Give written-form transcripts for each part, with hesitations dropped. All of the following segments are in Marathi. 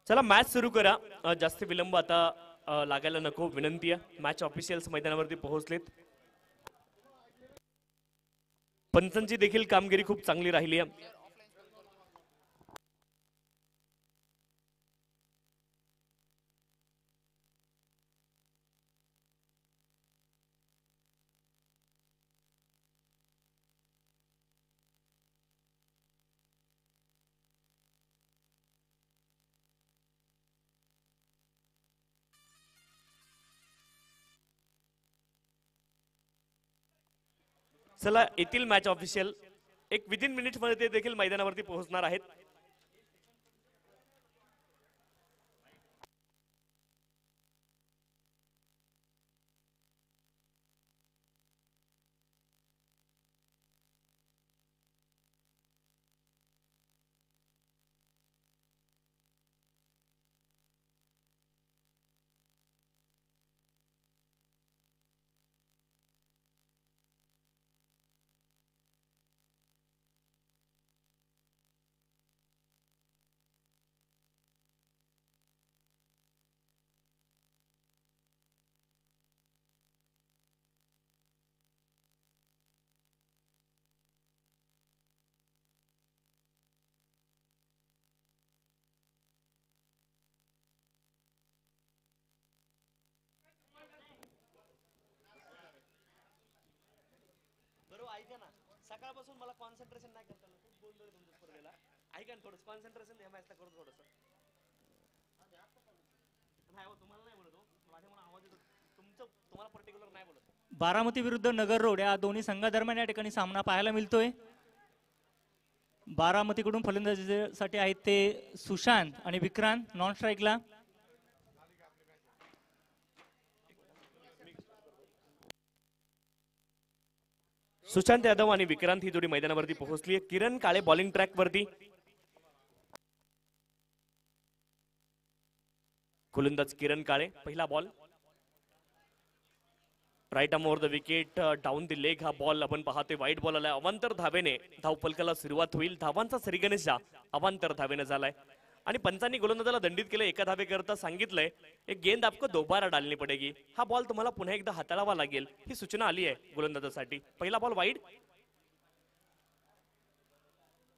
चला मॅच सुरू करा. जास्त विलंब आता लागायला नको विनंती आहे. मॅच ऑफिशियल्स मैदानावरती पोहोचलेत. पंचांची देखील कामगिरी खूप चांगली राहिली आहे. चला येथील मॅच ऑफिशियल एक विदिन मिनिट्स मध्ये ते देखील मैदानावरती पोहोचणार आहेत. ऐका ना, सकाळपासून मला कॉन्सन्ट्रेशन नाही करता आलं. खूप बोलतोय तुमच्या स्पर्धेला. ऐका ना, थोडं कॉन्सन्ट्रेशन या मॅचला करून थोडंसं. नाही हो, तुम्हाला नाही बोलत हो. माझ्यामुळे आवाज येतो. तुम्हाला पर्टिक्युलर नाही बोलत. बारामती विरुद्ध नगर रोड या दोन्ही संघादरम्यान या ठिकाणी सामना पाहायला मिळतोय. बारामतीकडून फलंदाजीसाठी आहेत ते सुशांत आणि विक्रांत नॉन स्ट्राईकला. सुशांत यादव आणि विक्रांत ही जोडी मैदानावरती पोहोचली आहे. किरण काळे बॉलिंग ट्रॅक वरती. गोलंदाज किरण काळे. पहिला ball right arm over the wicket down the leg. हा बॉल आपण पाहतोय वाईट बॉल आलाय. अवांतर धावेने धावफलकाला सुरुवात होईल. धावांचा श्रीगणेशा अवांतर धावेने झालाय आणि पंचांनी गोलंदाजाला दंडित केलं. एका धावे करता सांगितलंय एक गेंद आपको दोबारा डालनी पडेगी. हा बॉल तुम्हाला पुन्हा एकदा हाताळावा लागेल ही सूचना आली आहे गोलंदाजासाठी. पहिला बॉल वाईड.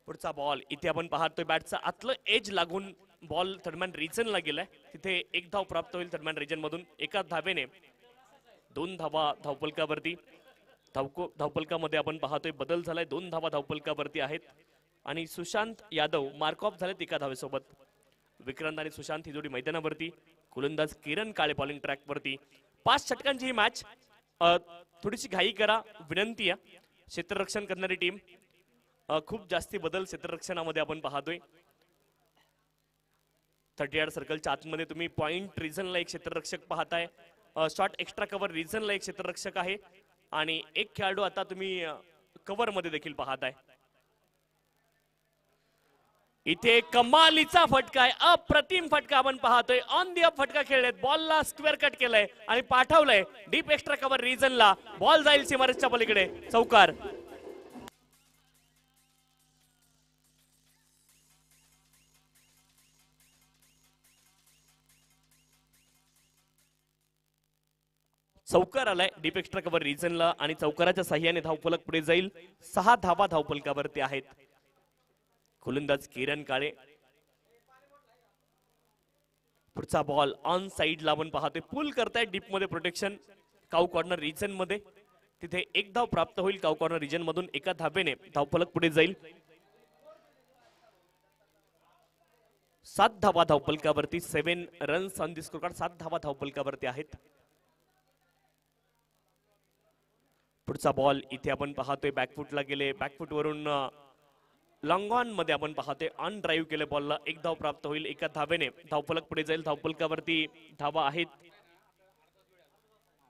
पुढचा बॉल इथे आपण पाहतोय बॅटचा आतलं एज लागून बॉल थर्डमॅन रिजनला गेलाय. तिथे एक धाव प्राप्त होईल थर्डमॅन रिजन मधून. एका धावेने 2 धावा धावफलकावरती. धावफलकामध्ये आपण पाहतोय बदल झालाय. 2 धावा धावफलकावरती आहेत आणि सुशांत यादव मार्क ऑफ झालेत एका धावेसोबत. विक्रांत आणि सुशांत ही जोडी मैदानावरती. गोलंदाज किरण काळे बॉलिंग ट्रॅक वरती. 5 षटकांची ही मॅच. थोडीशी घाई करा विनंती आहे. क्षेत्ररक्षण करणारी टीम. खूप जास्ती बदल क्षेत्ररक्षणामध्ये आपण पाहतोय. 30 यार्ड सर्कलच्या आतमध्ये तुम्ही पॉइंट रिजनला एक क्षेत्ररक्षक पाहताय. शॉर्ट एक्स्ट्रा कव्हर रिजनला एक क्षेत्ररक्षक आहे आणि एक खेळाडू आता तुम्ही कव्हर मध्ये देखील पाहताय. इथे कमालीचा फटका आहे. अप्रतिम फटका आपण पाहतोय. ऑन दी अप फटका खेळलेत. बॉलला स्क्वेअर कट केलंय आणि पाठवलंय डीप एक्स्ट्रा कव्हर रिजनला. बॉल जाईल सीमारेषच्या पलीकडे. चौकार. चौकार आलाय डीप एक्स्ट्रा कव्हर रिजनला आणि चौकाराच्या साह्याने धावफलक पुढे जाईल. 6 धावा धावफलकावरती आहेत. गोलंदाज किरण काळे. पुढचा बॉल ऑन साइडला आपण पाहतोय. पुल करताय डीप मध्ये प्रोटेक्शन काऊ कॉर्नर रिजन मध्ये. तिथे एक धाव प्राप्त होईल काऊ कॉर्नर रिजन मधून. एका धावेने धावफलक पुढे जाईल. 7 धावा धावफलकावरती. 7 runs on the score card. 7 धावा धावफलकावरती आहेत. पुढचा बॉल इथे आपण पाहतोय बॅकफुटला गेले. बॅकफुट वरून लॉंग ऑन मध्ये आपण पाहतोय. ऑन ड्राईव्ह केले बॉलला. एक धाव प्राप्त होईल. एका धावेने धावफलक पुढे जाईल. धावफलकावरती धावा आहेत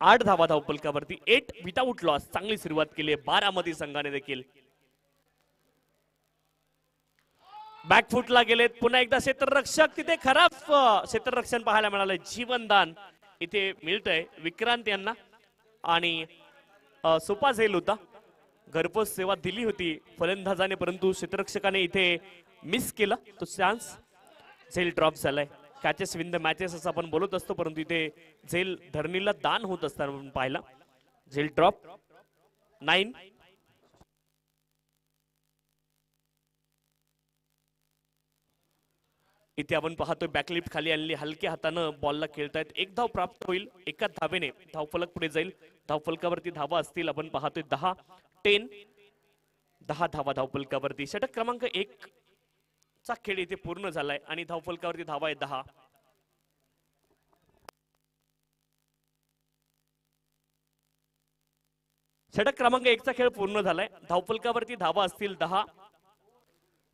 8 धावा धावफलकावरती. 8 विदाउट लॉस. चांगली सुरुवात केली आहे बारामती संघाने देखील. बॅकफुटला गेलेत पुन्हा एकदा क्षेत्ररक्षक. तिथे खराब क्षेत्ररक्षण पाहायला मिळालंय. जीवनदान इथे मिळतंय विक्रांत यांना आणि सोपा झेल होता. घरपोच सेवा दिली होती फलंदाजाने परंतु क्षेत्ररक्षकाने इथे मिस केला तो चान्स. झेल ड्रॉप झालाय. कॅचेस विन द मॅचेस असं आपण बोलत असतो, परंतु इथे झेल धरणीला दान होत असताना आपण पाहिला. झेल ड्रॉप 9. इथे आपण पाहतोय बॅकलिफ्ट खाली आणली, हलक्या हातानं बॉलला खेळतायत. एक धाव प्राप्त होईल, एका धावेने धावफलक पुढे जाईल. धावफलकावरती धावा असतील आपण पाहतोय 10. 10 धावा धावफलकावरती. षटक क्रमांक 1 चा खेळ इथे पूर्ण झालाय आणि धावफलकावरती धावा आहे 10. षटक क्रमांक 1 चा खेळ पूर्ण झालाय. धावफलकावरती धावा असतील 10.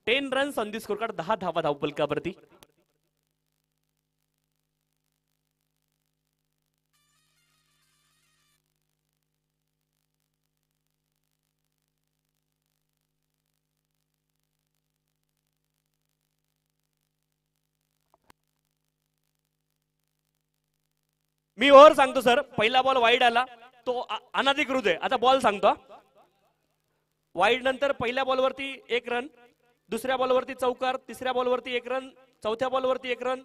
10 runs on the score card. 10 धावा धावफलकावरती. मी ओव्हर सांगतो सर. पहिला बॉल वाईड आला तो अनधिकृत आहे. आता बॉल सांगतो. वाईड नंतर पहिल्या बॉलवरती 1 रन, दुसऱ्या बॉलवरती चौकार, तिसऱ्या बॉलवरती 1 रन, चौथ्या बॉलवरती 1 रन,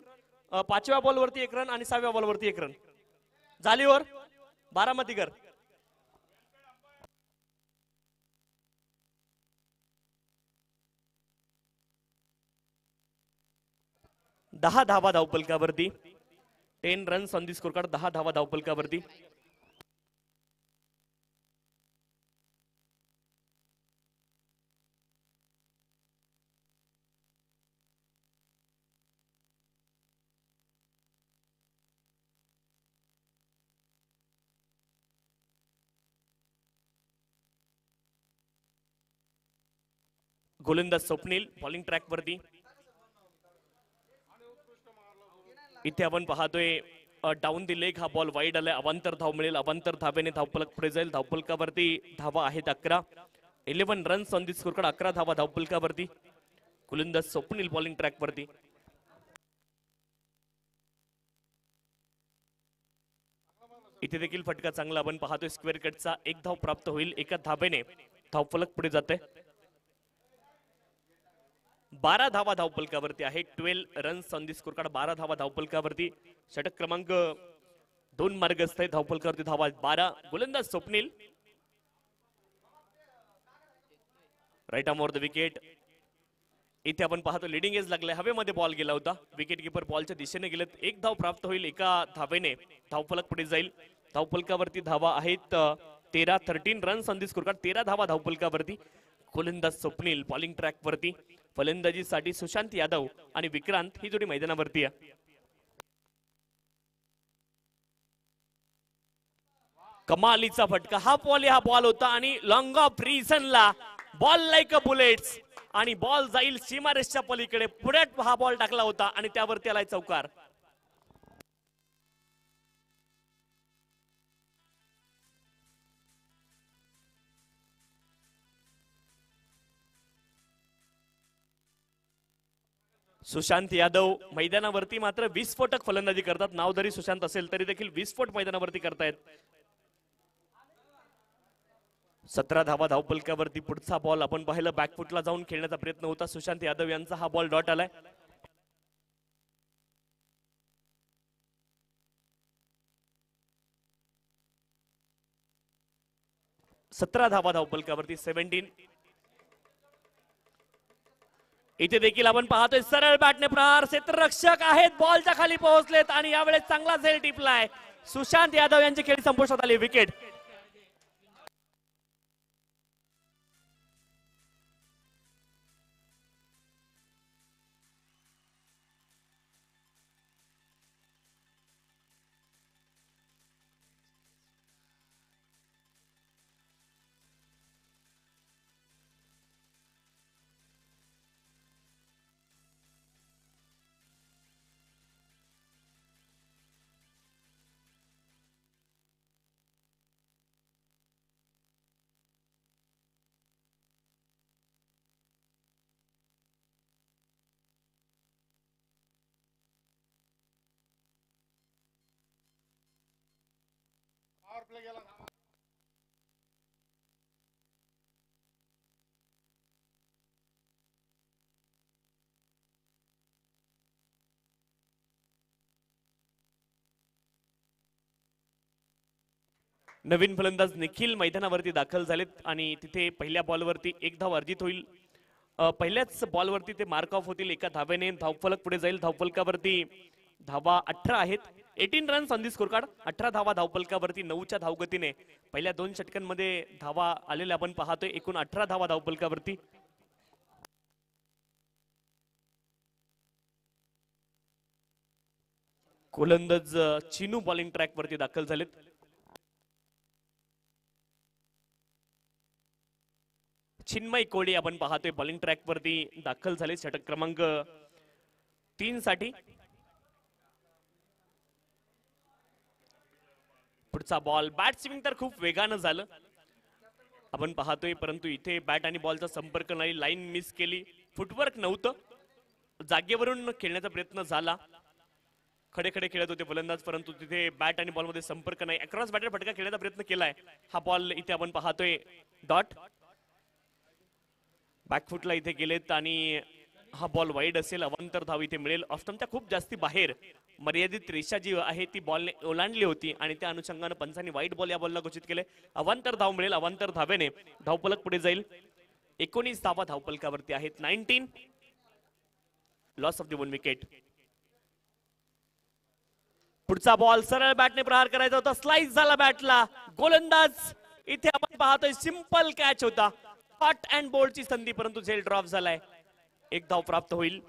5व्या बॉलवरती 1 रन आणि 6व्या बॉलवरती 1 रन. झाली ओव्हर. बारामतीकर. 10 धावा धावफलकावरती. 10 runs on the score card. 10 धावा धावफलकावरती. गोलंदाज स्वप्नील बॉलिंग ट्रॅक वरती. इथे आपण पाहतोय डाऊन दी लेग हा बॉल वाईड आलाय. अवांतर धाव मिळेल. अवांतर धावेने धावफलक पुढे जाईल. धावफलकावरती धावा आहेत 11. 11 runs on the score card. 11 धावा धावफलकावरती. गोलंदाज स्वप्नील बॉलिंग ट्रॅक वरती. इथे देखील फटका चांगला आपण पाहतोय स्क्वेअर कटचा. 1 धाव प्राप्त होईल. एका धावेने धावफलक पुढे जाते. 12 धावा धावफलकावरती आहे. 12 runs on the score card. 12 धावा धावफलकावरती. षटक क्रमांक 2 मार्गस्थ आहे. धावफलकावरती धावा 12. गोलंदाज Swapnil right arm over the wicket. इथे आपण पाहतो लिडिंग एज लागलाय. हवेमध्ये बॉल गेला होता. विकेट किपर बॉलच्या दिशेने गेलेत. 1 धाव प्राप्त होईल. एका धावेने धावफलक पुढे जाईल. धावफलकावरती धावा आहेत 13. 13 runs on the score card. 13 धावा धावफलकावरती. गोलंदाज स्वप्नील बॉलिंग ट्रॅक वरती. फलंदाजीसाठी सुशांत यादव आणि विक्रांत ही जोडी मैदानावरती आहे. कमालीचा फटका. हा बॉल होता आणि लॉंग ऑफ रिझनला बॉल लाईक अ बुलेट्स आणि बॉल जाईल सीमारेषच्या पलीकडे. पुढे हा बॉल टाकला होता आणि त्यावरती आलाय चौकार. सुशांत यादव मैदानावरती मात्र विस्फोटक फलंदाजी करतात. नाव जरी सुशांत असेल तरी देखील विस्फोट मैदानावरती करतायत. 17 धावा धावफलकावरती. पुढचा बॉल आपण पाहिलं बॅकफुटला जाऊन खेळण्याचा प्रयत्न होता सुशांत यादव यांचा. हा बॉल डॉट आलाय. सतरा धावा धावफलकावरती. 17. इथे देखील आपण पाहतोय सरळ बॅटने प्रहार. क्षेत्ररक्षक आहेत बॉलच्या खाली पोहोचलेत आणि यावेळेस चांगला झेल टिपलाय. सुशांत यादव यांची खेळी संपुष्टात आली. विकेट. नवीन फलंदाज निखिल मैदानावरती दाखल झालेत आणि तिथे पहिल्या बॉलवरती एक धाव अर्जित होईल. पहिल्याच बॉलवरती ते मार्क ऑफ होतील. एका धावेने धावफलक पुढे जाईल. धावफलकावरती धावा 18 आहेत. 18 runs on the score card. 18 धावा धावफलकावरती 9च्या धावगतीने पहिल्या 2 षटकांमध्ये धावा आलेल्या आपण पाहतोय. एकूण 18 धावा धावफलकावरती. गोलंदाज चिनू बॉलिंग ट्रॅक वरती दाखल झालेत. चिन्मय कोळी आपण पाहतोय बॉलिंग ट्रॅक वरती दाखल झाले षटक क्रमांक 3 साठी. पुढचा बॉल बॅट स्विंग तर खूप वेगानं झालं आपण पाहतोय, परंतु इथे बॅट आणि बॉलचा संपर्क नाही. लाईन मिस केली. फुटवर्क नव्हतं. जागेवरून खेळण्याचा प्रयत्न झाला. खडे खडे खेळत होते फलंदाज, परंतु तिथे बॅट आणि बॉल मध्ये संपर्क नाही. अक्रॉस बॅटर फटका खेळण्याचा प्रयत्न केलाय. हा बॉल इथे आपण पाहतोय डॉट. बॅकफुटला इथे गेलेत आणि हा बॉल वाईड असेल. अवांतर धाव इथे मिळेल. ऑस्टमच्या खूप जास्ती बाहेर मर्यादित रेषा जी आहे ती बॉलने ओलांडली होती आणि त्या अनुषंगाने पंचांनी वाईट बॉल या बॉलला घोषित केले. अवांतर धाव मिळेल. अवांतर धावेने धावफलक पुढे जाईल. 19 धावा धावफलकावरती आहेत. 19. Loss of the 1 wicket. पुढचा बॉल सरळ बॅटने प्रहार करायचा होता. स्लाइस झाला बॅटला. गोलंदाज इथे आपण पाहतोय सिंपल कॅच होता. हॉट अँड बोल्डची संधी, परंतु झेल ड्रॉप झालाय. एक धाव प्राप्त होईल.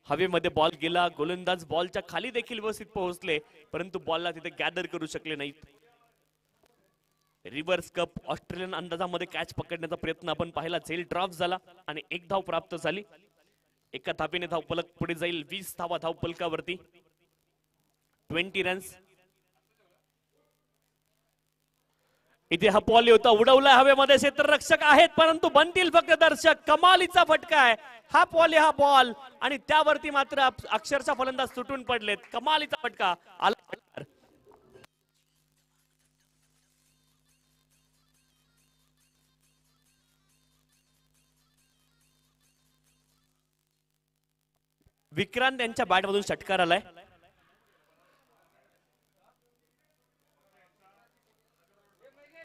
हवेमध्ये बॉल गेला. गोलंदाज बॉलच्या खाली देखील व्यवस्थित पोहोचले, परंतु बॉलला तिथे गॅदर करू शकले नाहीत. रिव्हर्स कप ऑस्ट्रेलियन अंदाजामध्ये कॅच पकडण्याचा प्रयत्न आपण पाहिला. झेल ड्रॉप झाला आणि एक धाव प्राप्त झाली. एका धावेने धावफलक पुढे जाईल. 20 धावा धावफलकावरती. 20 रन्स. इथे हा बॉल होता, उडवलाय हवेमध्ये. क्षेत्ररक्षक आहेत, परंतु बनतील फक्त दर्शक. कमालीचा फटका आहे हा बॉल आणि त्यावरती मात्र अक्षरशः फलंदाज सुटून पडलेत. कमालीचा फटका आला. विक्रांत यांच्या बॅटमधून षटकार आलाय.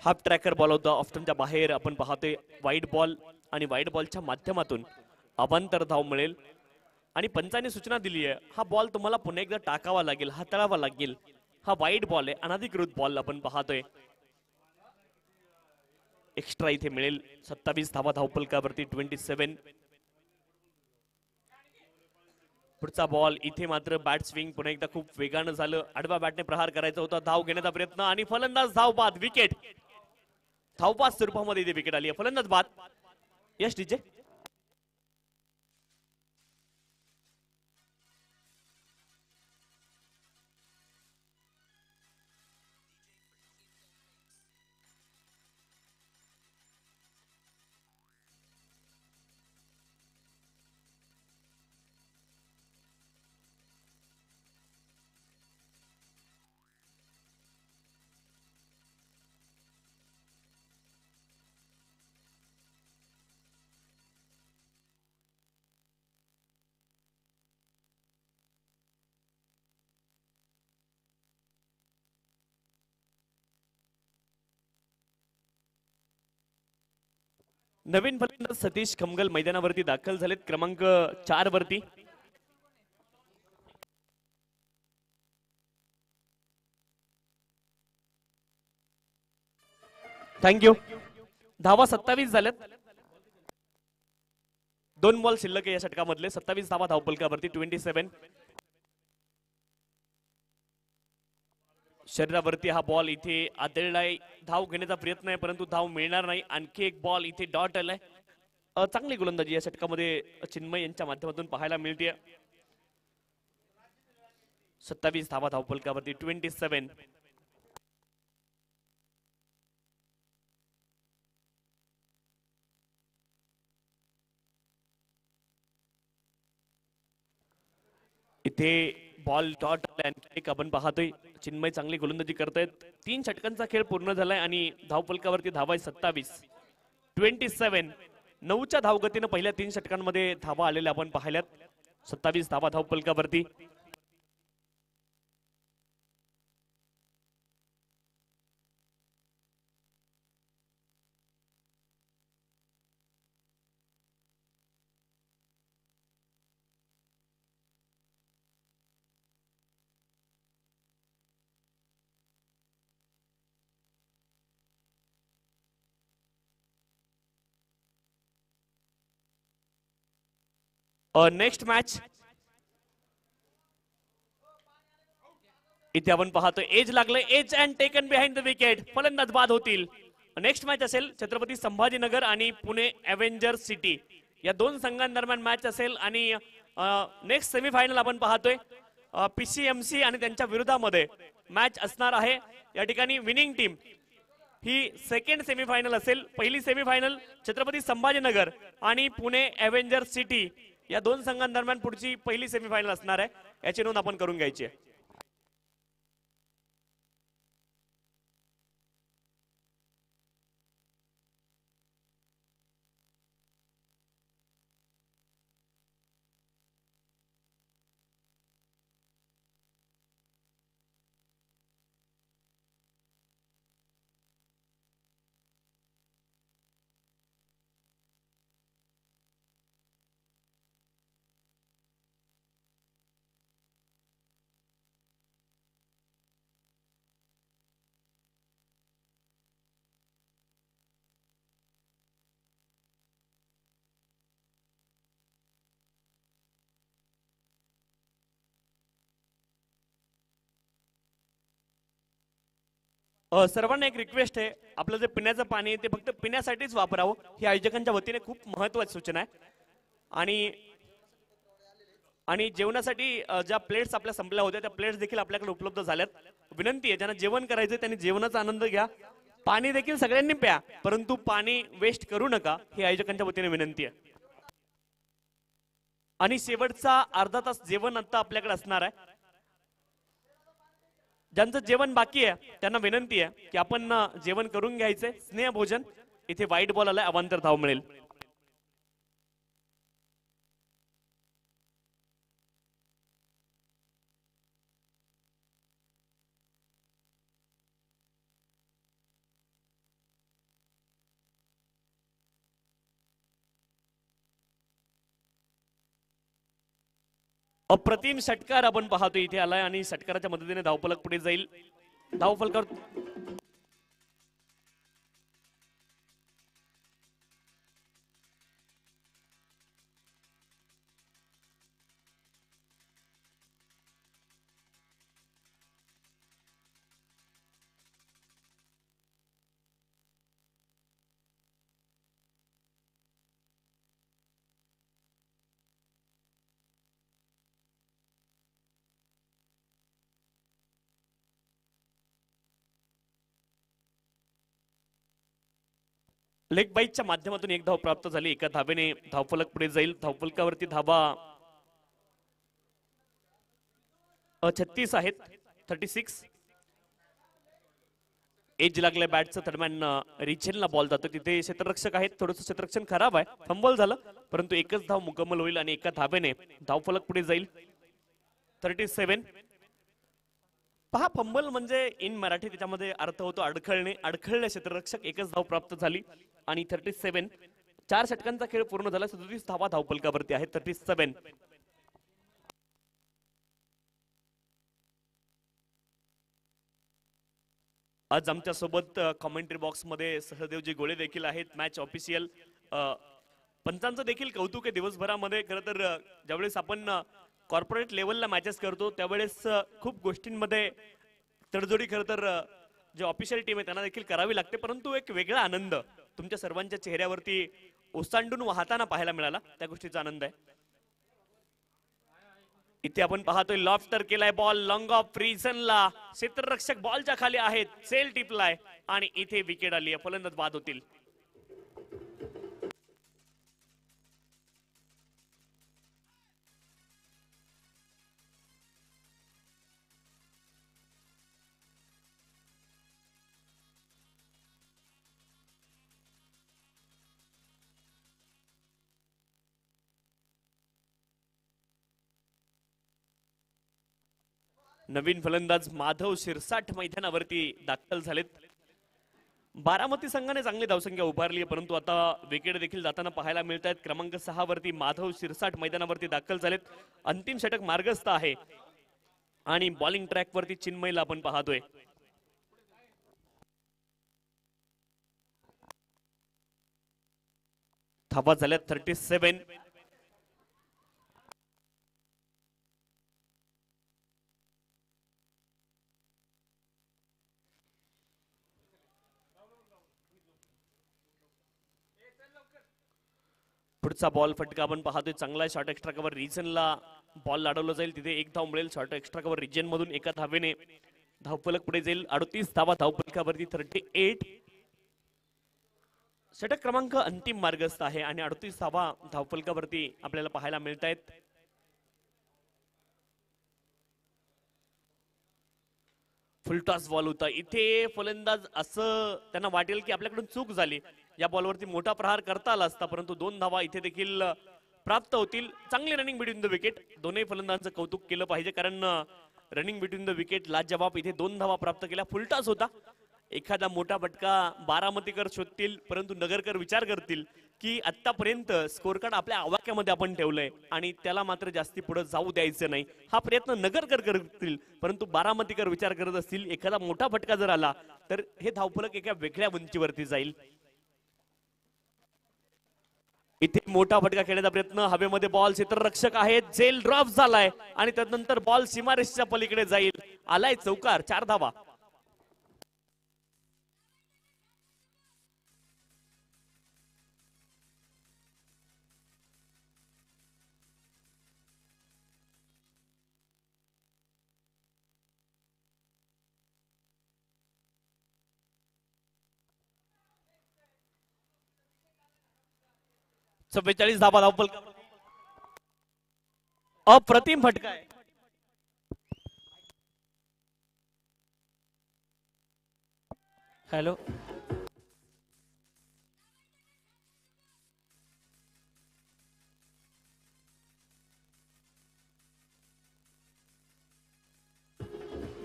हाफ ट्रॅकर बॉल होता. ऑफ्टनच्या बाहेर आपण पाहतोय. वाईड बॉल आणि वाईड बॉलच्या माध्यमातून अवांतर धाव मिळेल आणि पंचांनी सूचना दिली आहे, हा बॉल तुम्हाला पुन्हा एकदा टाकावा लागेल, हाताळावा लागेल. हा वाईड बॉल आहे, अनधिकृत बॉल आपण पाहतोय. एक्स्ट्रा इथे मिळेल. 27 धावा धावफलकावरती. 27. पुढचा बॉल इथे मात्र बॅट स्विंग पुन्हा एकदा खूप वेगानं झालं. आडव्या बॅटने प्रहार करायचा होता. धाव घेण्याचा प्रयत्न आणि फलंदाज धाव बाद. विकेट. धावबाद स्वरूपामध्ये इथे विकेट आली आहे. फलंदाज बाद. यश डीजे. नवीन फलंदाज सतीश खमगल मैदानावरती दाखल झालेत. क्रमांक 4 वरती. थँक्यू. धावा 27 झाल्यात. 2 बॉल शिल्लक आहे या षटकामधले. 27 धावा धावफलकावरती. 27. शरीरावरती हा बॉल इथे आदळलाय. धाव घेण्याचा प्रयत्न आहे, परंतु धाव मिळणार नाही. आणखी एक बॉल इथे डॉट आलाय. चांगली गोलंदाजी या षटकामध्ये चिन्मय यांच्या माध्यमातून पाहायला मिळते. 27 धावा धावफलकावरती. 27. इथे बॉल डॉट एक आपण पाहतोय. चिन्मय चांगली गोलंदाजी करतायत. 3 षटकांचा खेळ पूर्ण झालाय आणि धावफलकावरती धावा 27. 27. 9च्या धावगतीनं पहिल्या 3 षटकांमध्ये धावा आलेल्या आपण पाहिल्यात. 27 धावा धावफलकावरती. नेक्स्ट मॅच इथे आपण पाहतोय एज लागलं, edge and taken behind the wicket, फलंदाज बाद होतील. नेक्स्ट मॅच असेल छत्रपती संभाजीनगर आणि पुणे अव्हेंजर्स सिटी या दोन संघांदरम्यान मॅच असेल. आणि नेक्स्ट सेमीफायनल आपण पाहतोय PCMC आणि त्यांच्या विरोधामध्ये मॅच असणार आहे. या ठिकाणी विनिंग टीम ही सेकंड सेमीफायनल असेल. पहिली सेमीफायनल छत्रपती संभाजीनगर आणि पुणे अव्हेंजर्स सिटी या दोन संघांदरम्यान पुढची पहिली सेमीफायनल असणार आहे. याची नोंद आपण करून घ्यायची आहे. सर्वांना एक रिक्वेस्ट आहे, आपलं जे पिण्याचं पाणी आहे ते फक्त पिण्यासाठीच वापरावं ही आयोजकांच्या वतीने खूप महत्त्वाची सूचना आहे. आणि जेवणासाठी ज्या प्लेट्स आपल्या संपल्या होत्या त्या प्लेट्स देखील आपल्याकडे उपलब्ध झाल्यात. विनंती आहे ज्यांना जेवण करायचं त्यांनी जेवणाचा आनंद घ्या. पाणी देखील सगळ्यांनी प्या, परंतु पाणी वेस्ट करू नका ही आयोजकांच्या वतीने विनंती आहे. आणि शेवटचा अर्धा तास जेवण आता आपल्याकडे असणार आहे. ज्यांचं जेवण बाकी आहे त्यांना विनंती आहे की आपण जेवण करून घ्यायचंय. स्नेह भोजन इथे वाईट बॉल आलाय, अवांतर धाव मिळेल. अप्रतिम षटकार आपण पाहतो इथे आलाय आणि षटकाराच्या मदतीने धावफलक पुढे जाईल. धावफलकावर लेग बाईकच्या माध्यमातून एक धाव प्राप्त झाली. एका धावेने धावफलक पुढे जाईल. धावफलकावरती धावा 36 आहेत, 36. एज लागल्या बॅटचं दरम्यान रिचेलला बॉल जातो. तिथे क्षेत्ररक्षक आहेत, थोडंसं क्षेत्ररक्षण खराब आहे, फंबल झालं, परंतु एकच धाव मुकम्मल होईल आणि एका धावेने धावफलक पुढे जाईल. 37. पहा, फंबल म्हणजे इन मराठी त्याच्यामध्ये अर्थ होतो अडखळणे. अडखळले क्षेत्ररक्षक, एकच धाव प्राप्त झाली आणि 37. 4 षटकांचा खेळ पूर्ण झाला. 37 धावा धावफलकावरती आहेत. 37. आज आमच्या सोबत कॉमेंट्री बॉक्स मध्ये सहदेवजी गोळे देखील आहेत. मॅच ऑफिशियल पंचांचं देखील कौतुक आहे दिवसभरामध्ये. खरं तर ज्यावेळेस आपण कॉर्पोरेट लेवलला मॅचेस करतो त्यावेळेस खूप गोष्टींमध्ये तडजोडी खरं तर जे ऑफिशियल टीम आहे त्यांना देखील करावी लागते, परंतु एक वेगळा आनंद तुमच्या सर्वांच्या चेहऱ्यावरती ओसांडून वाहताना पाहायला मिळाला. त्या गोष्टीचा आनंद आहे. इथे आपण पाहतोय लॉफ्टर केलाय बॉल लॉंग ऑफ रिजनला. क्षेत्ररक्षक बॉलच्या खाली आहेत, सेल टिपलाय आणि इथे विकेट आली आहे. फलंदाज बाद होतील. नवीन फलंदाज माधव शिरसाट मैदानावरती दाखल झालेत. बारामती संघाने चांगली धावसंख्या उभारली आहे, परंतु आता विकेट देखील जाताना पाहायला मिळत आहेत. क्रमांक 6 वरती माधव शिरसाट मैदानावरती दाखल झालेत. अंतिम षटक मार्गस्थ आहे आणि बॉलिंग ट्रॅक वरती चिन्मयला आपण पाहतोय. धावा झाल्यात 37. पुढचा बॉल फटका आपण पाहतोय चांगला शॉर्ट एक्स्ट्रा कव्हर रिजनला बॉल लाडवला जाईल, तिथे एक धाव मिळेल. शॉर्ट एक्स्ट्रा कव्हर रिजन मधून एका धावेने धावफलक पुढे जाईल. 38 धावा धावफलकावरती 38. षटक क्रमांक अंतिम मार्गस्थ आहे आणि 38 धावा धावफलकावरती आपल्याला पाहायला मिळत आहेत. फुलटॉस बॉल होता इथे. फलंदाज असं त्यांना वाटेल की आपल्याकडून चूक झाली, या बॉलवरती मोठा प्रहार करता आला असता, परंतु 2 धावा इथे देखील प्राप्त होतील. चांगली रनिंग बिटवीन द विकेट. दोन्ही फलंदाजांचं कौतुक केलं पाहिजे, कारण रनिंग बिटवीन द विकेट लाजवाब. इथे 2 धावा प्राप्त केल्या. फुलटॉस होता. एखादा मोठा फटका बारामतीकर शोधतील, परंतु नगरकर विचार करतील की आतापर्यंत स्कोर कार्ड आपल्या आवाक्यामध्ये आपण ठेवलंय आणि त्याला मात्र जास्ती पुढे जाऊ द्यायचं नाही. हा प्रयत्न नगरकर करतील, परंतु बारामतीकर विचार करत असतील एखादा मोठा फटका जर आला तर हे धावफलक एका वेगळ्या उंचीवरती जाईल. इथे मोठा फटका खेळण्याचा प्रयत्न. हवेमध्ये बॉल, क्षेत्ररक्षक आहेत, जेल ड्रॉप झालाय आणि त्यानंतर बॉल सीमारेषेच्या पलीकडे जाईल. आलाय चौकार. 4 धावा. चव्वेचाळीस धावा धावफलक. अप्रतिम फटका आहे. Hello,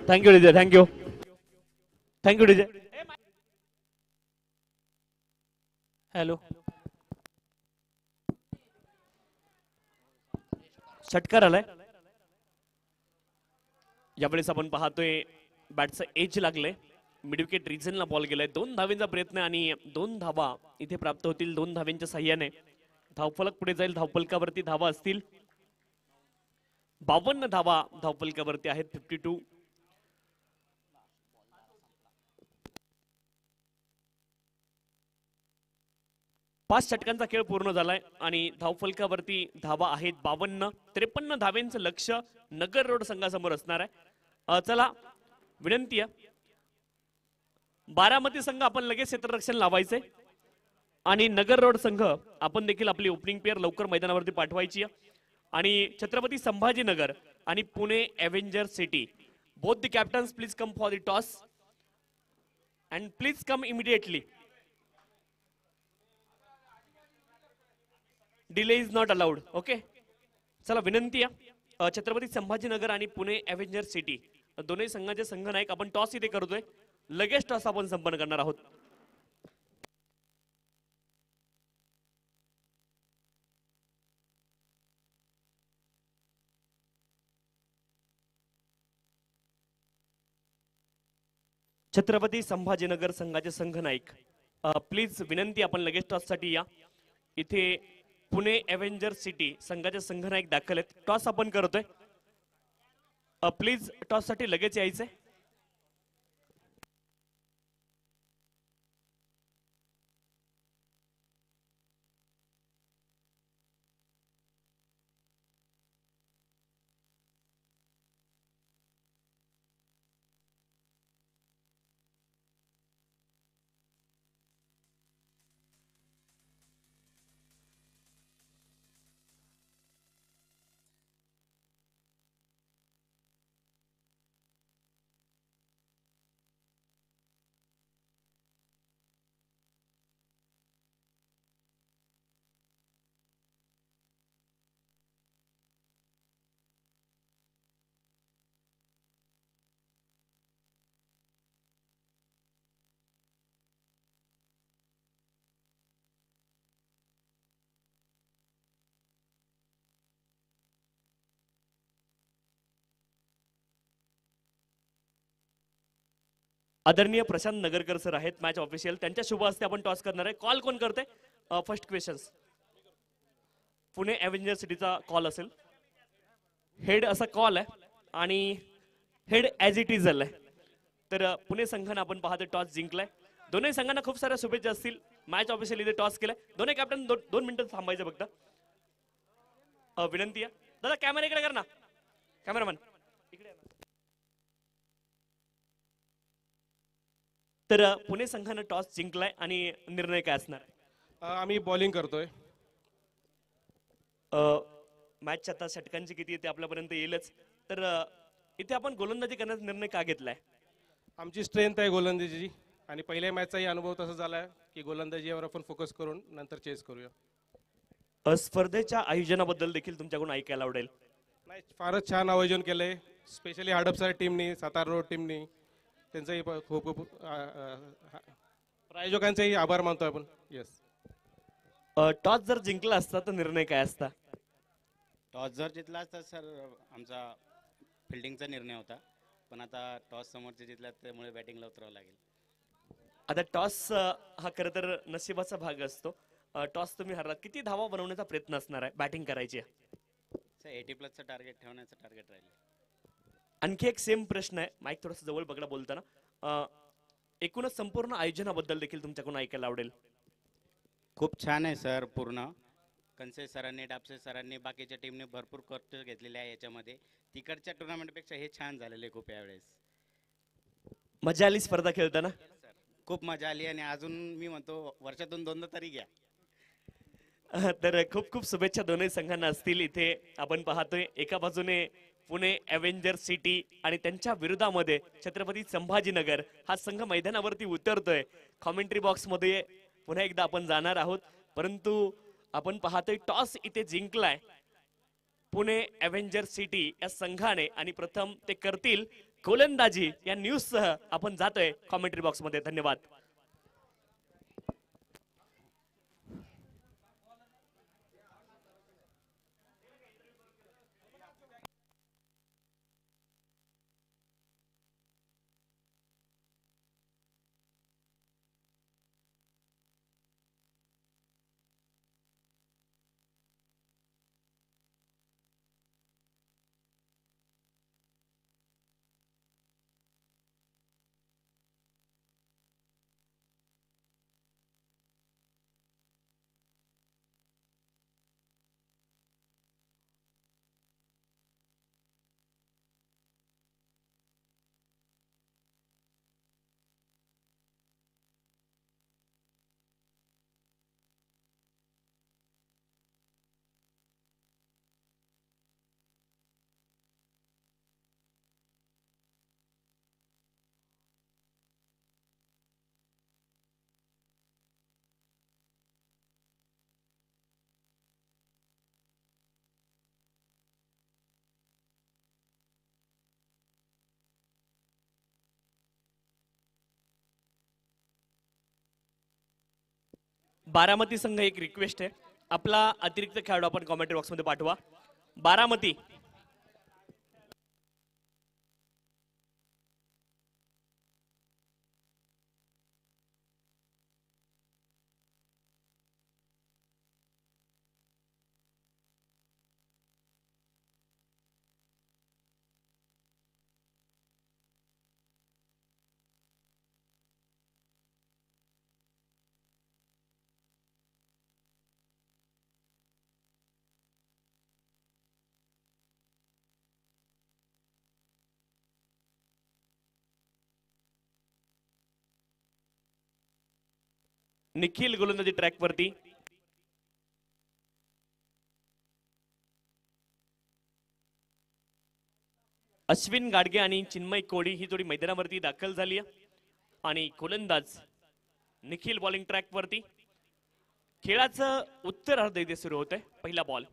thank you DJ. Thank you DJ. Hello. षटकार आलाय. यावेळेस आपण पाहतोय बॅटचं एज लागले. मिड विकेट रिजनला बॉल गेलाय. 2 धावेंचा प्रयत्न आणि 2 धावा इथे प्राप्त होतील. 2 धावेंच्या साह्याने धावफलक पुढे जाईल. धावफलकावरती धावा असतील 52 धावा धावफलकावरती आहेत. 52. 5 षटकांचा खेळ पूर्ण झालाय आणि धावफलकावरती धावा आहेत 52. 53 धावेंचं लक्ष नगर रोड संघासमोर असणार आहे. चला विनंती आहे, बारामती संघ आपण लगेच क्षेत्ररक्षण लावायचंय आणि नगर रोड संघ आपण देखील आपली ओपनिंग पेअर लवकर मैदानावरती पाठवायची आहे. आणि छत्रपती संभाजीनगर आणि Pune avenger city, both the captains please come for the toss and please come immediately. Delay is not allowed. Okay, चला विनंती आहे, छत्रपती संभाजीनगर आणि पुणे एव्हेंजर सिटी दोन्ही संघाचे संघनायक आपण टॉस इथे करतोय. लगेच टॉस आपण संपन्न करणार आहोत. छत्रपती संभाजीनगर संघाचे संघनायक प्लीज विनंती, आपण लगेच टॉस साठी या. इथे पुणे एव्हेंजर सिटी संघाचे संघनायक दाखल आहेत. टॉस आपण करतोय. प्लीज टॉस साठी लगेच यायचंय. आदरणीय प्रशांत नगरकर सर आहेत मॅच ऑफिशियल, त्यांच्या शुभ हस्ते आपण टॉस करणार आहे. कॉल कोण करते? फर्स्ट क्वेश्चन्स पुणे एव्हेंजर सिटीचा कॉल असेल. हेड असा कॉल आहे आणि हेड ॲज इट इज आहे. तर पुणे संघाने आपण पाहतो टॉस जिंकलाय. दोन्ही संघांना खूप साऱ्या शुभेच्छा असतील. मॅच ऑफिशियली इथे टॉस केलाय. दोन्ही कॅप्टन 2 मिनिटं थांबायचं फक्त. विनंती आहे दादा, कॅमेरा इकडे कर ना, कॅमेरामन इकडे आहे ना. तर पुणे संघानं टॉस जिंकलाय आणि निर्णय काय असणार? आम्ही बॉलिंग करतोय. मॅचच्या आता षटकांची किती ते आपल्यापर्यंत येईलच. तर इथे आपण गोलंदाजी करण्याचा निर्णय का घेतलाय? आमची स्ट्रेंथ आहे गोलंदाजीची आणि पहिल्या मॅचचाही अनुभव तसा झाला की गोलंदाजीवर आपण फोकस करून नंतर चेस करूया. स्पर्धेच्या आयोजनाबद्दल देखील तुमच्याकडून ऐकायला आवडेल. नाही, फारच छान आयोजन केलंय. स्पेशली हडपसर टीमनी, सातारा रोड टीमनी, त्यांचंही खूप खूप प्रायोजकांचेही आभार मानतो आपण. येस. टॉस जर जिंकला असता तर निर्णय काय असता? टॉस जर जिंकला असता सर आमचा फिल्डिंगचा निर्णय होता, पण आता टॉस समोरचे जिंकला त्यामुळे बॅटिंगला उतरावं लागेल. आता टॉस हा खरं तर नशिबाचा भाग असतो. टॉस तुम्ही हरलात, किती धावा बनवण्याचा प्रयत्न असणार आहे? बॅटिंग करायची आहे. सर 80+ टार्गेट ठेवण्याचं टार्गेट राहील. आणखी एक सेम प्रश्न आहे, माईक थोडस जवळ बघा बोलताना. एकूणच संपूर्ण आयोजनाबद्दल देखील तुमच्याकडून ऐकायला आवडेल. खूप छान आहे सर. पूर्ण कनसे सरांनी, डापसे सरांनी, बाकीच्या टीमने भरपूर कष्ट घेतलेले आहे याच्यामध्ये. तिकडच्या टुर्नामेंटपेक्षा हे छान झालेले खूप यावेळेस. मजा आली स्पर्धा खेळताना? खूप मजा आली आणि अजून मी म्हणतो वर्षातून 2दा तरी घ्या. तर खूप खूप शुभेच्छा दोन्ही संघांना असतील. इथे आपण पाहतोय एका बाजूने पुणे अव्हेंजर सिटी आणि त्यांच्या विरोधामध्ये छत्रपती संभाजीनगर हा संघ मैदानावरती उतरतोय. कॉमेंट्री बॉक्स मध्ये पुन्हा एकदा आपण जाणार आहोत, परंतु आपण पाहतोय टॉस इथे जिंकलाय पुणे अव्हेंजर सिटी या संघाने आणि प्रथम ते करतील गोलंदाजी. या न्यूज सह आपण जातोय कॉमेंट्री बॉक्स मध्ये. धन्यवाद. बारामती संघ एक रिक्वेस्ट आहे, आपला अतिरिक्त खेळाडू आपण कॉमेंट्री बॉक्स मध्ये पाठवा. बारामती निखिल गोलंदाजी ट्रॅक वरती. अश्विन गाडगे आणि चिन्मय कोळी ही जोडी मैदानावरती दाखल झाली आहे आणि गोलंदाज निखिल बॉलिंग ट्रॅक वरती. खेळाचं उत्तरार्ध इथे सुरू होतंय. पहिला ball,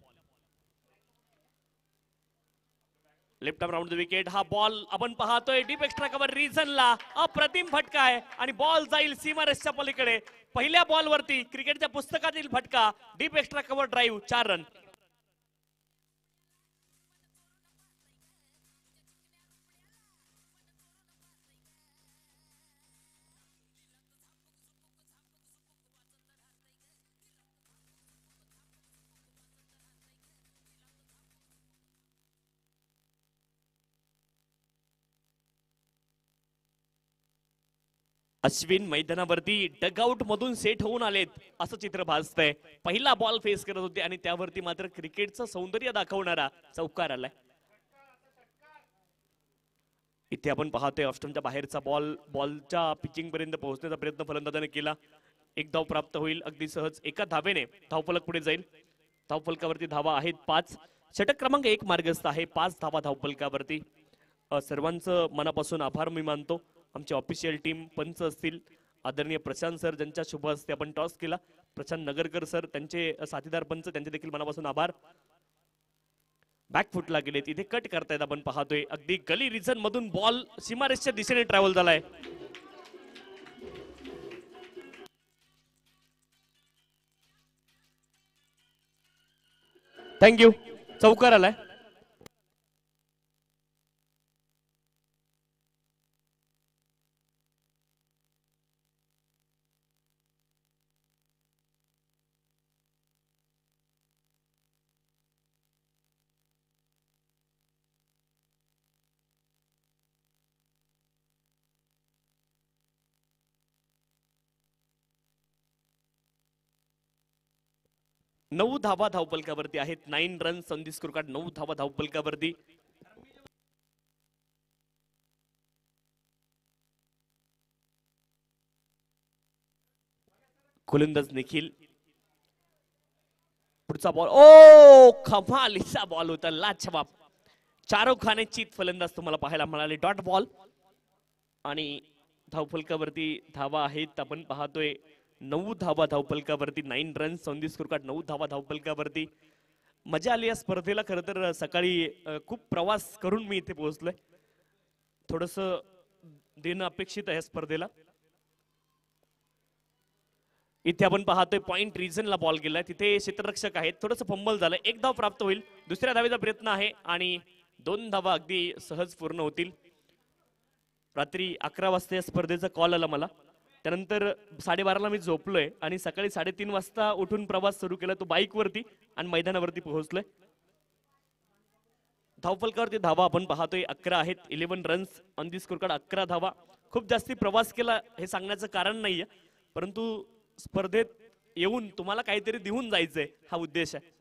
left arm round the wicket. हा बॉल आपण पाहतोय डीप एक्स्ट्रा कव्हर रिझनला अप्रतिम फटका आहे आणि बॉल जाईल सीमारेषच्या पलीकडे. पहिल्या बॉल वरती क्रिकेटच्या पुस्तकातील फटका, deep extra cover drive, 4 run. Ashwin मैदानावरती डगआउट मधून सेट होऊन आलेत असं चित्र भासतंय. पहिला बॉल फेस करत होते आणि त्यावरती मात्र क्रिकेटचं सौंदर्य दाखवणारा चौकार आलाय. इथे आपण पाहतोय ऑस्ट्रमच्या बाहेरचा बॉलच्या पिचिंग पर्यंत पोहोचण्याचा प्रयत्न फलंदाजाने केला. एक धाव प्राप्त होईल अगदी सहज. एका धावेने धावफलक पुढे जाईल. धावफलकावरती धावा आहेत 5. षटक क्रमांक 1 मार्गस्थ आहे. 5 धावा धावफलकावरती. सर्वांचं मनापासून आभार मी मानतो. आमची ऑफिशियल टीम पंच असतील आदरणीय प्रशांत सर ज्यांच्या शुभ हस्ते आपण टॉस केला. प्रशांत नगरकर सर त्यांचे साथीदार पंच त्यांचे देखील मनापासून आभार. बॅकफुटला गेले तिथे कट करतायत आपण पाहतोय. अगदी गली रिजन मधून बॉल सीमारेषच्या दिशेने ट्रॅव्हल झालाय. थँक्यू. चौकार आलाय. नऊ धावा धावपलकावरती आहेत. 9 runs on the score card. 9 धावा धावपलकावरती. गोलंदाज निखिल. पुढचा बॉल ओ कमालीचा बॉल होता. लाजवाब. शाहरुख खान चित फलंदाज तुम्हाला पाहायला मिळाले. डॉट बॉल आणि धावफलकावरती धावा आहेत आपण पाहतोय 9 धावा धावफलकावरती. 9 runs on the score card. 9 धावा धावफलकावरती. मजा आली या स्पर्धेला. खरं तर सकाळी खूप प्रवास करून मी इथे पोहोचलोय. थोडस देणं अपेक्षित आहे या स्पर्धेला. इथे आपण पाहतोय पॉइंट रिजनला बॉल गेलाय. तिथे क्षेत्ररक्षक आहेत. थोडंसं फंबल झालं. एक धाव प्राप्त होईल. दुसऱ्या धावेचा प्रयत्न आहे आणि 2 धावा अगदी सहज पूर्ण होतील. रात्री 11 वाजता या स्पर्धेचा कॉल आला मला. त्यानंतर 12:30ला मी झोपलोय आणि सकाळी 3:30 वाजता उठून प्रवास सुरू केला. तो बाईकवरती आणि मैदानावरती पोहोचलोय. धावफलकावरती धावा आपण पाहतोय 11 आहेत. 11 runs on the score card. 11 धावा. खूप जास्ती प्रवास केला हे सांगण्याचं कारण नाहीये, परंतु स्पर्धेत येऊन तुम्हाला काहीतरी देऊन जायचंय हा उद्देश आहे.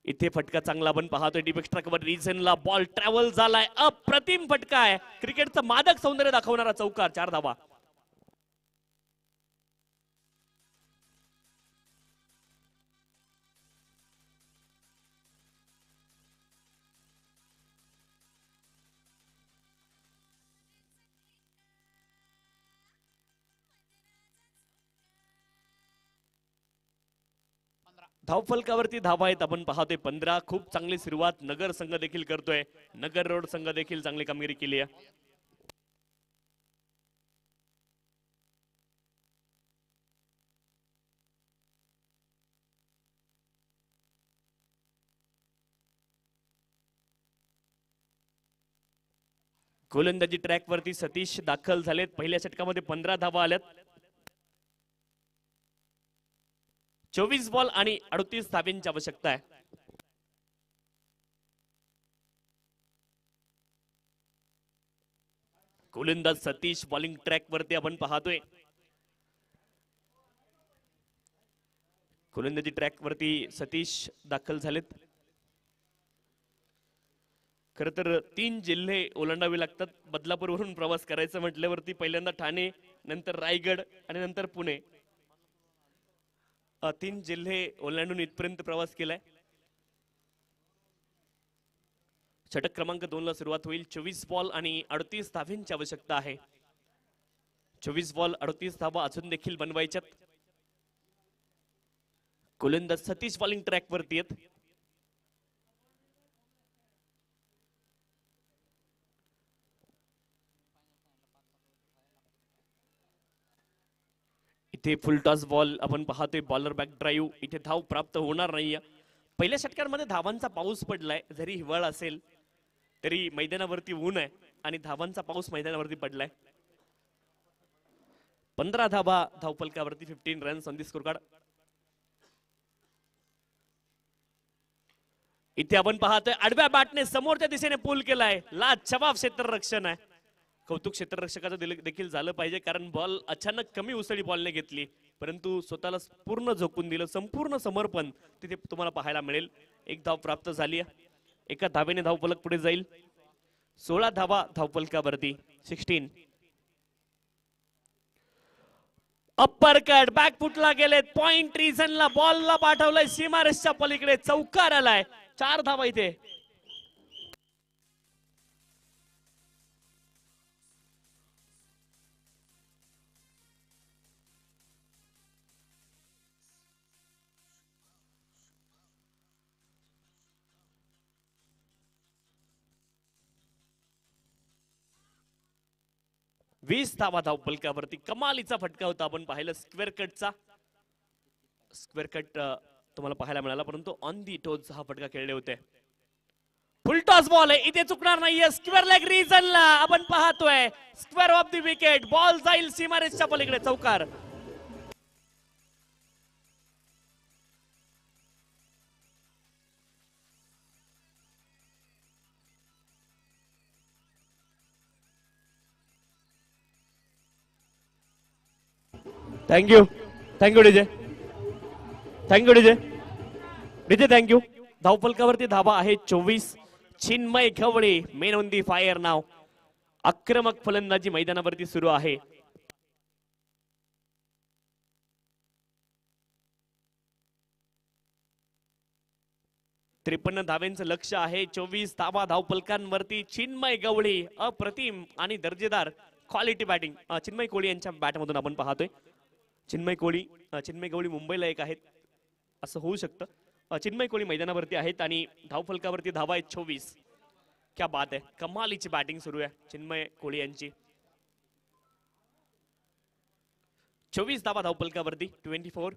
इथे फटका चांगला आपण पाहतोय. डीप एक्स्ट्रा कव्हर रिजनला बॉल ट्रॅव्हल झालाय. अप्रतिम फटका आहे. क्रिकेटचं मादक सौंदर्य दाखवणारा चौकार. 4 धावा. धावफलकावरती धावा आहेत आपण पाहतोय 15. खूप चांगली सुरुवात नगर संघ देखील करतोय. नगर रोड संघ देखील चांगली कामगिरी केली आहे. गोलंदाजी ट्रॅक वरती सतीश दाखल झालेत. पहिल्या षटकामध्ये 15 धावा आल्यात. 24 बॉल आणि 38 धाव्यांची आवश्यकता आहे. गोलंदाज सतीश बॉलिंग ट्रॅक वरती आपण पाहतोय. गोलंदाजी ट्रॅक वरती सतीश दाखल झालेत. खर तर 3 जिल्हे ओलांडावे लागतात. बदलापूरवरून प्रवास करायचं म्हटल्यावरती पहिल्यांदा ठाणे, नंतर रायगड आणि नंतर पुणे. 3 जिल्हे ओलांडून इथपर्यंत प्रवास केलाय. षटक क्रमांक 2 ला सुरुवात होईल. 24 बॉल आणि 38 धाव्यांची आवश्यकता आहे. 24 बॉल 38 धावा अजून देखील बनवायच्यात. गोलंदाज सतीश बॉलिंग ट्रॅक वरती आहेत. इथे फुल टॉस बॉल आपण पाहतोय. Bowler back drive. इथे धाव प्राप्त होणार नाहीये. पहिल्या षटकांमध्ये धावांचा पाऊस पडलाय. जरी हिवाळा असेल तरी मैदानावरती ऊन आहे आणि धावांचा पाऊस मैदानावरती पडलाय. 15 धावा धावफलकावरती. 15 runs on the score card. इथे आपण पाहतोय आडव्या बॅटने समोरच्या दिशेने पूल केलाय. लाजवाब क्षेत्ररक्षण आहे. कौतुक क्षेत्ररक्षकाचं देखील झालं पाहिजे, कारण बॉल अचानक कमी उसळी बॉलने घेतली, परंतु स्वतःला पूर्ण झोकून दिलं, संपूर्ण समर्पण तिथे तुम्हाला पाहायला मिळेल. एक धाव प्राप्त झाली आहे, एका धावेने धावफलक पुढे जाईल. 16 धावा धावफलकावरती. 16. अप्पर कट बॅक फुटला गेलेत, पॉइंट रिझनला बॉलला पाठवलंय सीमारेषच्या पलीकडे, चौकार आलाय. 4 धावा इथे. वीस धावा धावफलकावरती. कमालीचा फटका होता, आपण पाहिलं स्क्वेअर कटचा. स्क्वेअर कट तुम्हाला पाहायला मिळाला, परंतु ऑन दी टोज हा फटका खेळले होते. फुल टॉस बॉल आहे, इथे चुकणार नाहीये. स्क्वेअर लेग रिजनला आपण पाहतोय, square of the wicket, ball जाईल सीमारेषच्या पलीकडे, चौकार. Thank you DJ, thank you DJ thank you. धावफलकावरती धावा आहे 24. Chinmay Gawali man on the fire नाव. आक्रमक फलंदाजी मैदानावरती सुरू आहे. त्रेपन्न धावेंचं लक्ष आहे. 24 धावा धावफलकांवरती. चिन्मय गवळी अप्रतिम आणि दर्जेदार क्वालिटी बॅटिंग चिन्मय कोळी यांच्या बॅटमधून आपण पाहतोय. चिन्मय गवळी मुंबईला एक आहेत असं होऊ शकतं. चिन्मय कोळी मैदानावरती आहेत आणि धावफलकावरती धावा आहेत 24. क्या बात आहे, कमालीची बॅटिंग सुरू आहे चिन्मय कोळी यांची. 24 धावा धावफलकावरती. 24.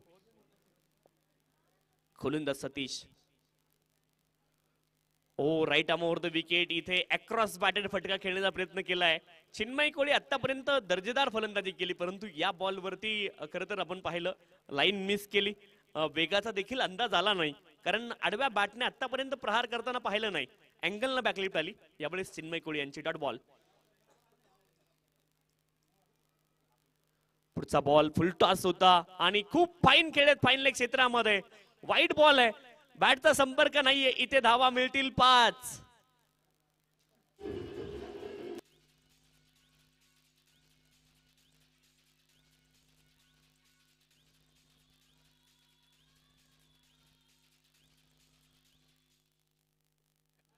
खोलंदाज Satish. Oh right arm over the wicket. इथे अक्रॉस बॅटेड फटका खेळण्याचा प्रयत्न केलाय. चिन्मय कोळी आतापर्यंत दर्जेदार फलंदाजी केली, परंतु या बॉलवरती खरं तर आपण पाहिलं लाईन मिस केली. वेगाचा देखील अंदाज आला नाही, कारण आडव्या बॅटने आतापर्यंत प्रहार करताना पाहिलं नाही. अँगलनं बॅकलिफ्ट आली. यावेळेस चिन्मय कोळी यांची डॉट बॉल. पुढचा बॉल फुल टॉस होता आणि खूप फाईन खेळत फाईन लेग क्षेत्रामध्ये. वाईट बॉल आहे, बॅटचा संपर्क नाहीये. इथे धावा मिळतील 5.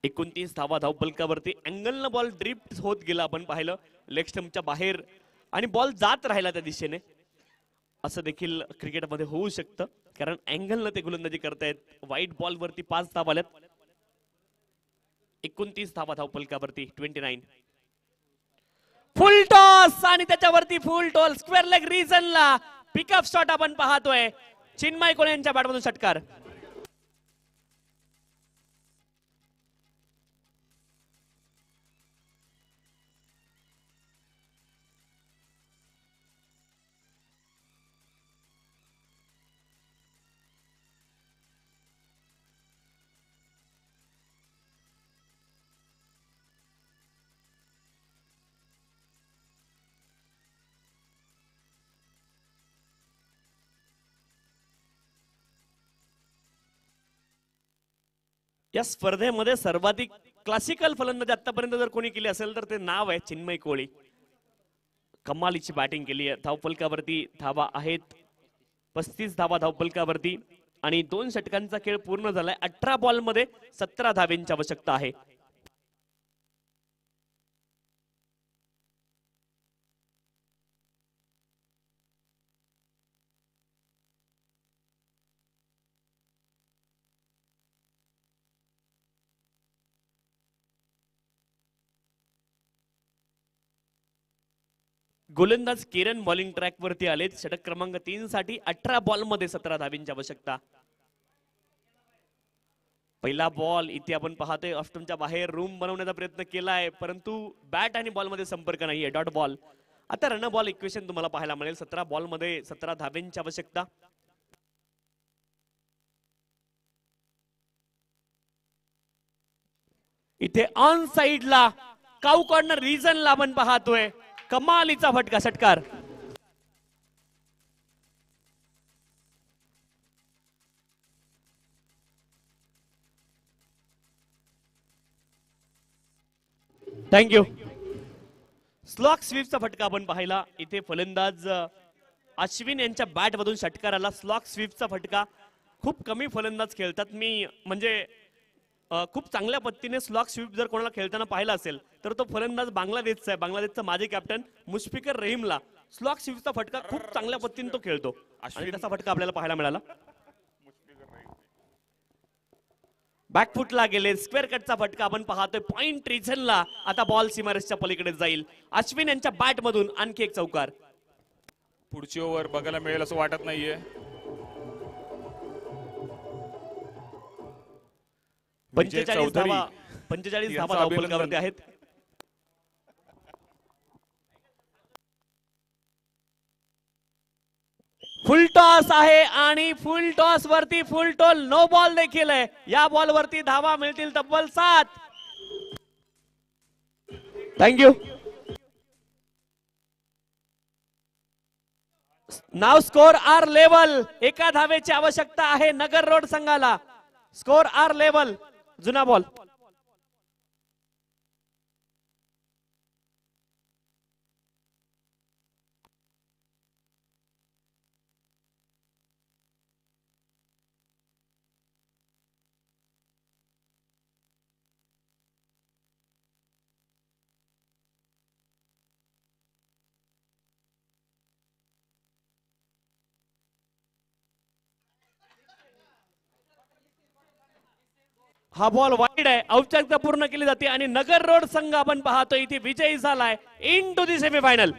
एकोणतीस धावा धावफलकावरती. अँगलनं बॉल ड्रिफ्ट होत गेला, आपण पाहिलं लेग स्टंपच्या बाहेर, आणि बॉल जात राहिला त्या दिशेने. असं देखील क्रिकेटमध्ये होऊ शकतं, कारण अँगलनं ते गोलंदाजी करतायत. व्हाईट बॉल वरती 5 धावा आल्यात. 29 धावा धावफलकावरती. 29. फुल टॉस आणि त्याच्यावरती फुल टॉस स्क्वेअर लेग रिजनला पिकअप शॉट आपण पाहतोय. चिन्मय कोळे यांच्या बॅटमधून षटकार. या स्पर्धेमध्ये सर्वाधिक क्लासिकल फलंदाजी आतापर्यंत जर कोणी केली असेल तर ते नाव आहे चिन्मय कोळी. कमालीची बॅटिंग केली आहे. धावफलकावरती धावा आहेत 35 धावा धावफलकावरती आणि 2 षटकांचा खेळ पूर्ण झालाय. 18 बॉल मध्ये 17 धावेंची आवश्यकता आहे. गोलंदाज केरन बॉलिंग ट्रॅक वरती आलेत. षटक क्रमांक 3 साठी 18 बॉल मध्ये 17 धावेंची आवश्यकता. पहिला बॉल इथे आपण पाहतोय ऑफस्टंपच्या बाहेर रूम बनवण्याचा प्रयत्न केलाय, परंतु बॅट आणि बॉल मध्ये संपर्क नाहीये. Dot ball. आता रन बॉल इक्वेशन तुम्हाला पाहायला मिळेल. 17 बॉल मध्ये 17 धावेंची आवश्यकता. इथे ऑन साइडला काऊ कॉर्नर रिजनला आपण पाहतोय कमालीचा फटका षटकार. थँक्यू. स्लॉक स्वीपचा फटका आपण पाहिला. इथे फलंदाज अश्विन यांच्या बॅट मधून षटकाराला स्लॉक स्वीपचा फटका. खूप कमी फलंदाज खेळतात. मी म्हणजे खूप चांगल्या पद्धतीने स्लॉक स्वीप जर कोणाला खेळताना पाहिला असेल तर तो फलंदाज बांगलादेशचा आहे. बांगलादेशचा माजी कॅप्टन मुशफिकर रहीमला स्लॉक स्वीपचा फटका खूप चांगल्या पद्धतीने तो खेळतो आणि तसा फटका आपल्याला पाहायला मिळाला. बॅकफुटला गेले. स्क्वेअर कटचा फटका आपण पाहतोय पॉइंट रिजनला. आता बॉल सीमारेषच्या पलीकडे जाईल. अश्विन यांच्या बॅट मधून आणखी एक चौकार. पुढची ओव्हर बघायला मिळेल असं वाटत नाहीये. 45 धावा 45 धावा धावफलकावरती आहेत. फुल टॉस आहे आणि फुल टॉस वरती फुल टॉल नो बॉल देखील आहे. या बॉल वरती धावा मिळतील तब्बल 7. Thank you. Now score are level. एका धावेची आवश्यकता आहे नगर रोड संघाला. Score are level. जुना बॉल. हा बॉल वाईड आहे. औपचारिकता पूर्ण केली जाते आणि नगर रोड संघ आपण पाहतो इथे विजयी झालाय इन टू दी सेमीफायनल.